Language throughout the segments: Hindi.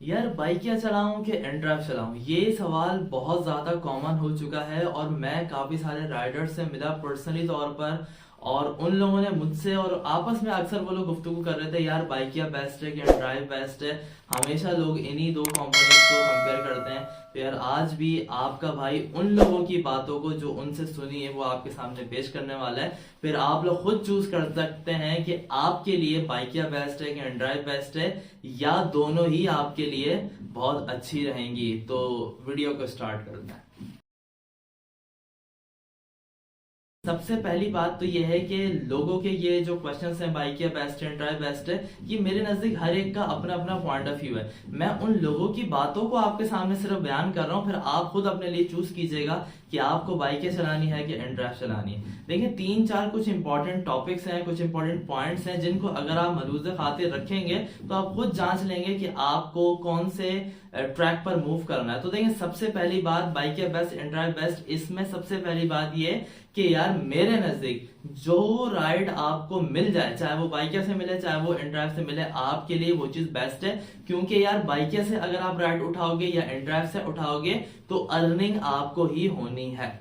यार बाइक क्या चलाऊं कि एंड ड्राइव चलाऊं, ये सवाल बहुत ज्यादा कॉमन हो चुका है और मैं काफी सारे राइडर्स से मिला पर्सनली तौर पर। और उन लोगों ने मुझसे और आपस में अक्सर वो लोग गुफ्तगू कर रहे थे, यार बाइक क्या बेस्ट है कि एंड ड्राइव बेस्ट है। हमेशा लोग इन्हीं दो कंपोनेंट्स को कंपेयर करते हैं। तो यार आज भी आपका भाई उन लोगों की बातों को जो उनसे सुनी है वो आपके सामने पेश करने वाला है। फिर आप लोग खुद चूज कर सकते हैं कि आपके लिए बाइक क्या बेस्ट है कि एंड ड्राइव बेस्ट है, या दोनों ही आपके लिए बहुत अच्छी रहेंगी। तो वीडियो को स्टार्ट करते हैं। सबसे पहली बात तो ये है कि लोगों के ये जो क्वेश्चंस हैं बाइक या बेस्ट है ड्राइव बेस्ट है, ये मेरे नजदीक हर एक का अपना अपना पॉइंट ऑफ व्यू है। मैं उन लोगों की बातों को आपके सामने सिर्फ बयान कर रहा हूं, फिर आप खुद अपने लिए चूज कीजिएगा कि आपको बाइकें चलानी है कि एंड ड्राइव चलानी है। देखिए तीन चार कुछ इंपॉर्टेंट टॉपिक्स हैं, कुछ इंपॉर्टेंट पॉइंट्स हैं जिनको अगर आप मलूज़ खातिर रखेंगे तो आप खुद जांच लेंगे कि आपको कौन से ट्रैक पर मूव करना है। तो देखिए सबसे पहली बात बाइक या बेस्ट एंड ड्राइव बेस्ट, इसमें सबसे पहली बात ये कि यार मेरे नजदीक जो राइड आपको मिल जाए, चाहे वो बाइकिया से मिले चाहे वो एंड ड्राइव से मिले, आपके लिए वो चीज बेस्ट है। क्योंकि यार बाइकिया से अगर आप राइड उठाओगे या एंड ड्राइव से उठाओगे तो अर्निंग आपको ही होनी है।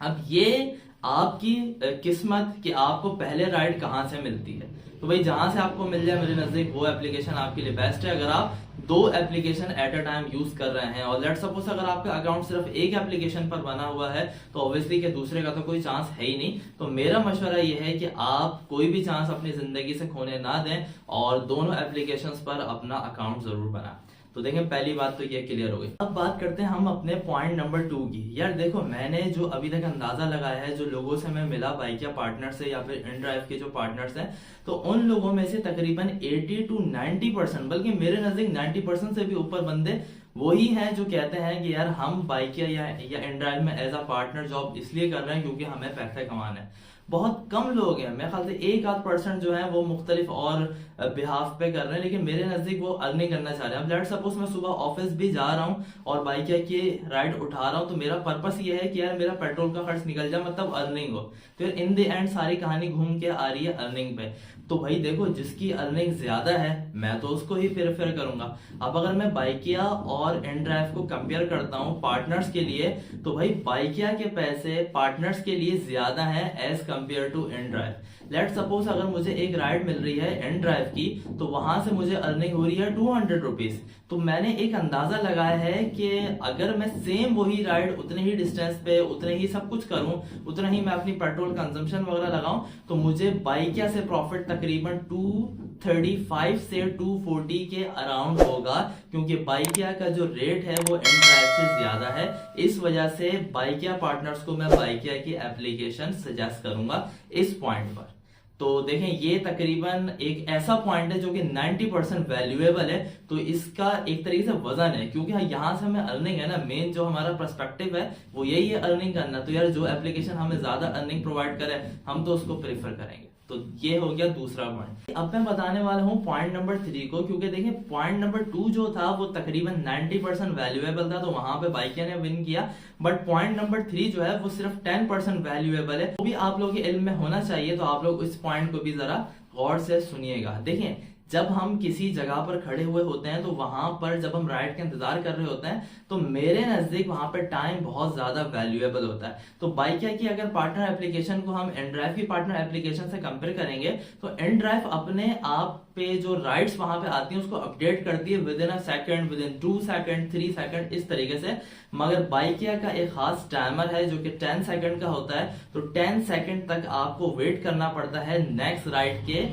अब ये आपकी किस्मत कि आपको पहले राइड कहां से मिलती है। तो भाई जहां से आपको मिल जाए मेरे नजदीक वो एप्लीकेशन आपके लिए बेस्ट है। अगर आप दो application at a time use कर रहे हैं और लेट्स सपोज अगर आपका अकाउंट सिर्फ एक एप्लीकेशन पर बना हुआ है तो ऑब्वियसली के दूसरे का तो कोई चांस है ही नहीं। तो मेरा मशवरा ये है कि आप कोई भी चांस अपनी जिंदगी से खोने ना दें और दोनों एप्लीकेशंस पर अपना अकाउंट जरूर बनाएं। तो देखें पहली बात तो ये क्लियर हो गई। अब बात करते हैं हम अपने पॉइंट नंबर 2 की। यार देखो मैंने जो अभी तक अंदाजा लगाया है, जो लोगों से मैं मिला बाइकिया पार्टनर से या फिर एंड ड्राइव के जो पार्टनर्स हैं, तो उन लोगों में से तकरीबन 80 to 90%, बल्कि मेरे नजदीक 90% से भी ऊपर बंदे वही हैं जो कहते हैं कि यार हम बाइकिया या एंड ड्राइव में एज अ पार्टनर जॉब इसलिए कर रहे हैं क्योंकि हमें पैसे कमाना है। बहुत कम लोग हैं, मेरे ख्याल से 1-8% जो है वो मुख्तलिफ और बिहाफ पे कर रहे हैं, लेकिन मेरे नजदीक वो अर्निंग करना चाह रहे हैं। अब लेट्स सपोज मैं सुबह ऑफिस भी जा रहा हूँ और बाइकिया की राइड उठा रहा हूँ, तो मेरा पर्पस ये है कि यार मेरा पेट्रोल का खर्च निकल जाए, मतलब अर्निंग हो। तो इन द एंड सारी कहानी घूम के आ रही है अर्निंग पे। तो भाई देखो जिसकी अर्निंग ज्यादा है मैं तो उसको ही प्रेफर करूंगा। अब अगर मैं बाइकिया और एंड ड्राइव को कंपेयर करता हूं पार्टनर्स के लिए, तो भाई बाइकिया के पैसे पार्टनर्स के लिए ज्यादा है as compare to and drive. Let suppose अगर मुझे एक राइड मिल रही है एंड ड्राइव की, तो वहां से मुझे अर्निंग हो रही है 200 रुपीज। तो मैंने एक अंदाजा लगाया है कि अगर मैं सेम वही राइड उतने ही डिस्टेंस पे उतने ही सब कुछ करूं, उतना ही मैं अपनी पेट्रोल कंजम्पशन वगैरह लगाऊं, तो मुझे बाइकिया से प्रॉफिट तकरीबन 235 से 240 के अराउंड होगा। क्योंकि बाइकिया का जो रेट है वो एंड ड्राइव से ज्यादा है। इस वजह से बाइकिया पार्टनर्स को मैं बाइकिया की एप्लीकेशन सजेस्ट करूंगा इस पॉइंट पर। तो देखें ये तकरीबन एक ऐसा पॉइंट है जो कि 90% वैल्यूएबल है। तो इसका एक तरीके से वजन है, क्योंकि यहां से हमें अर्निंग है ना, मेन जो हमारा पर्सपेक्टिव है वो यही है अर्निंग करना। तो यार जो एप्लीकेशन हमें ज्यादा अर्निंग प्रोवाइड करे हम तो उसको प्रेफर करेंगे। तो ये हो गया दूसरा पॉइंट। अब मैं बताने वाला हूं पॉइंट नंबर 3 को, क्योंकि देखिए पॉइंट नंबर 2 जो था वो तकरीबन 90% वैल्यूएबल था, तो वहां पे बाइकिया ने विन किया। बट पॉइंट नंबर 3 जो है वो सिर्फ 10% वैल्यूएबल है। वो भी आप लोगों के इल्म में होना चाहिए, तो आप लोग इस पॉइंट को भी जरा गौर से सुनिएगा। देखिए जब हम किसी जगह पर खड़े हुए होते हैं तो वहां पर जब हम राइड का इंतजार कर रहे होते हैं तो मेरे नजदीक वहां पर टाइम बहुत ज्यादा वैल्यूएबल होता है। तो बाइकिया की अगर पार्टनर एप्लीकेशन को हम एंड ड्राइव की पार्टनर एप्लीकेशन से कंपेयर करेंगे तो एंड ड्राइव अपने आप पे जो राइड्स वहां पे आती हैं उसको अपडेट करती है with in a second, with in 2 second, 3 second, इस तरीके से। मगर बाइकिया का एक खास टाइमर है जो कि 10 सेकंड का होता है। तो 10 सेकंड तक आपको वेट करना पड़ता है नेक्स्ट राइड के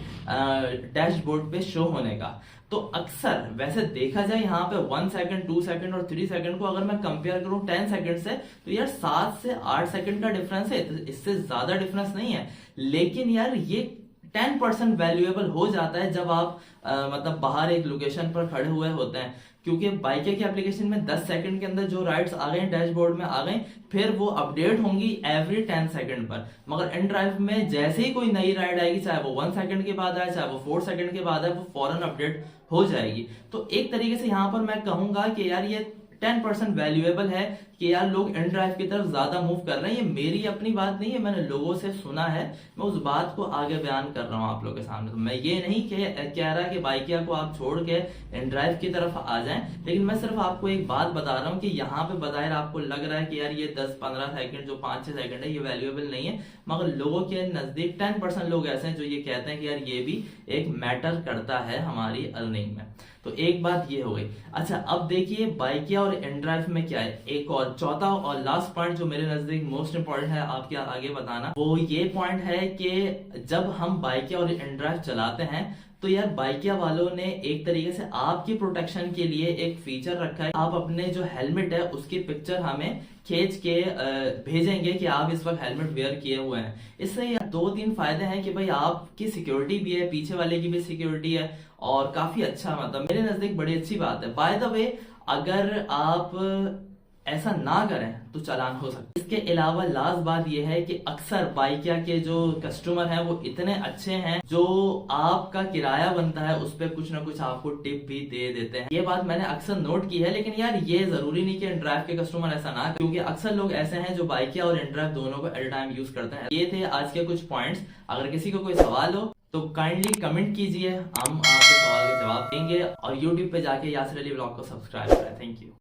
डैशबोर्ड पे शो होने का। तो अक्सर वैसे देखा जाए यहाँ पे 1 सेकंड, 2 सेकंड और 3 सेकंड को अगर मैं कंपेयर करूं 10 सेकंड से, तो यार 7 से 8 सेकंड का डिफरेंस है, तो इससे ज्यादा डिफरेंस नहीं है। लेकिन यार ये 10% वैल्यूएबल हो जाता है जब आप मतलब बाहर एक लोकेशन पर खड़े हुए होते हैं। क्योंकि बाइकिया की एप्लीकेशन में 10 सेकंड के अंदर जो राइड्स आ गए डैशबोर्ड में आ गए, फिर वो अपडेट होंगी एवरी 10 सेकंड पर। मगर एंड ड्राइव में जैसे ही कोई नई राइड आएगी, चाहे वो 1 सेकंड के बाद आए चाहे वो 4 सेकंड के बाद आए, वो फौरन अपडेट हो जाएगी। तो एक तरीके से यहाँ पर मैं कहूंगा कि यार ये 10% वैल्यूएबल है कि यार लोग इन ड्राइव की तरफ ज्यादा मूव कर रहे हैं। ये मेरी अपनी बात नहीं है, मैंने लोगों से सुना है, मैं उस बात को आगे बयान कर रहा हूँ आप लोगों के सामने। तो मैं ये नहीं कह रहा कि बाइकिया को आप छोड़ के इन ड्राइव की तरफ आ जाएं, लेकिन मैं सिर्फ आपको एक बात बता रहा हूँ कि यहाँ पे बजाय आपको लग रहा है कि यार ये 10-15 सेकंड जो 5-6 सेकंड है ये वैल्यूएबल नहीं है, मगर लोगों के नजदीक 10% लोग ऐसे हैं जो ये कहते हैं कि यार ये भी एक मैटर करता है हमारी अर्निंग में। तो एक बात ये हो गई। अच्छा, अब देखिए बाइकिया और इनड्राइव में क्या है। एक और चौथा और लास्ट पॉइंट जो मेरे नजदीक मोस्ट इंपॉर्टेंट है आपके आगे बताना, वो ये पॉइंट है कि जब हम बाइकिया और इनड्राइव चलाते हैं तो यार बाइकिया वालों ने एक तरीके से आपकी प्रोटेक्शन के लिए एक फीचर रखा है। आप अपने जो हेलमेट है उसकी पिक्चर हमें खींच के भेजेंगे कि आप इस वक्त हेलमेट वेयर किए हुए हैं। इससे यार 2-3 फायदे हैं कि भाई आपकी सिक्योरिटी भी है, पीछे वाले की भी सिक्योरिटी है, और काफी अच्छा, मतलब मेरे नजदीक बड़ी अच्छी बात है। बाय द वे, अगर आप ऐसा ना करें तो चालान हो सकता है। इसके अलावा लास्ट बात यह है कि अक्सर बाइकिया के जो कस्टमर हैं वो इतने अच्छे हैं, जो आपका किराया बनता है उस पर कुछ ना कुछ आपको टिप भी दे देते हैं। ये बात मैंने अक्सर नोट की है, लेकिन यार ये जरूरी नहीं कि इनड्राइव के कस्टमर ऐसा ना करें, क्योंकि अक्सर लोग ऐसे हैं जो बाइकिया और इनड्राइव दोनों को एट टाइम यूज करते हैं। ये थे आज के कुछ पॉइंट्स। अगर किसी को कोई सवाल हो तो काइंडली कमेंट कीजिए, हम आपके सवाल के जवाब देंगे। और यूट्यूब पे जाके यासिर अली व्लॉग को सब्सक्राइब करें। Thank you.